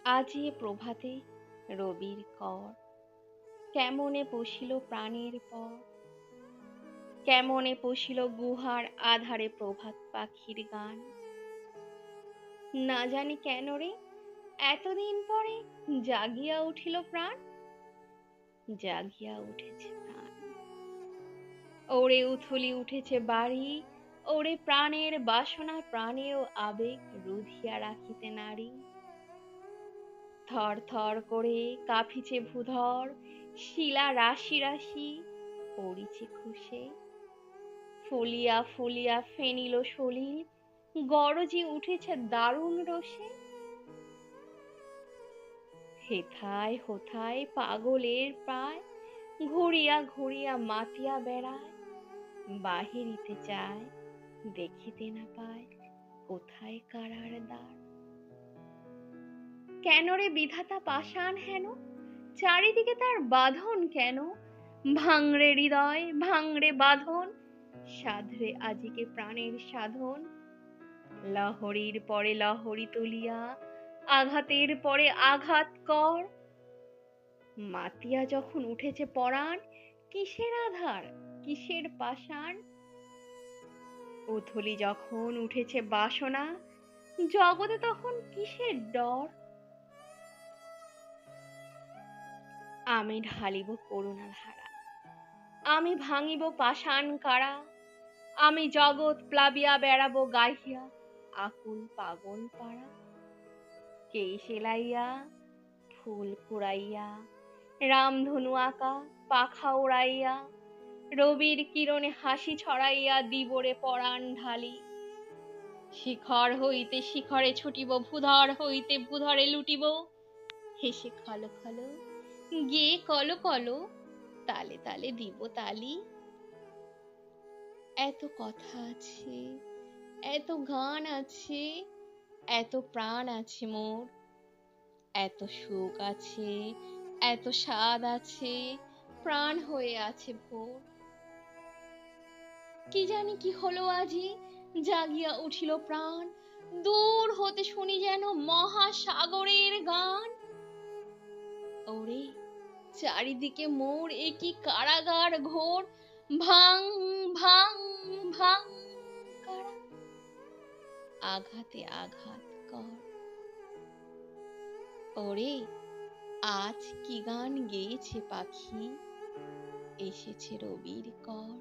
আজি এ প্রভাতে রবির কর কেমনে পশিল প্রাণের পর, কেমনে পশিল গুহার আধারে প্রভাত পাখির গান। না জানি কেন রে এতদিন পরে জাগিয়া উঠিল প্রাণ, জাগিয়া উঠেছে প্রাণ। ওরে উথলি উঠেছে বাড়ি, ওরে প্রাণের বাসনা প্রাণেও আবেগ রুধিয়া রাখিতে নারী। থর থর করে কাঁপিছে ভূধর, শিলা রাশি রাশি পড়িছে খসে। ফুলিয়া ফুলিয়া ফেনিল সলিল, গরজি উঠেছে দারুণ রোষে। হেথায় হোথায় পাগলের প্রায়, ঘুরিয়া ঘুরিয়া মাতিয়া বেড়ায়। বাহিরিতে চায় দেখিতে না পায়, কোথায় কারার দ্বার। কেন রে বিধাতা পাষাণ হেন, চারিদিকে তার বাঁধন কেন? ভাঙড়ে হৃদয় ভাঙড়ে বাঁধন, সাধরে আজিকে প্রাণের সাধন। লহরীর পরে লহরী তুলিয়া, আঘাতের পরে আঘাত কর। মাতিয়া যখন উঠেছে পরাণ, কিসের আধার কিসের পাষাণ। উথলি যখন উঠেছে বাসনা, জগতে তখন কিসের ডর। আমি ঢালিব করুণা ধারা, আমি ভাঙিব পাষাণ কারা। আমি জগৎ প্লাবিয়া বেড়াবো গাহিয়া আকুল পাগল পাড়া। কেই সেলাইয়া ফুল কুড়াইয়া, রামধনু আঁকা পাখা উড়াইয়া, রবির কিরণে হাসি ছড়াইয়া দিবরে পরাণ ঢালি। শিখর হইতে শিখরে ছুটিব, ভূধর হইতে ভূধরে লুটিব। হেসে খলো খলো গেয়ে কলো কলো, তালে তালে দিব তালি। এত কথা আছে, এত গান আছে, এত প্রাণ আছে মোর। এত সুখ আছে, এত স্বাদ আছে, প্রাণ হয়ে আছে ভোর। কি জানি কি হলো আজি, জাগিয়া উঠিল প্রাণ। দূর হতে শুনি যেন মহাসাগরের গান। ওরে চারিদিকে মোর এ কি কারাগার ঘোর। ভাং ভাং ভাং কারা, আঘাতে আঘাত কর। ওরে আজ কি গান গেয়েছে পাখি, এসেছে রবির কর।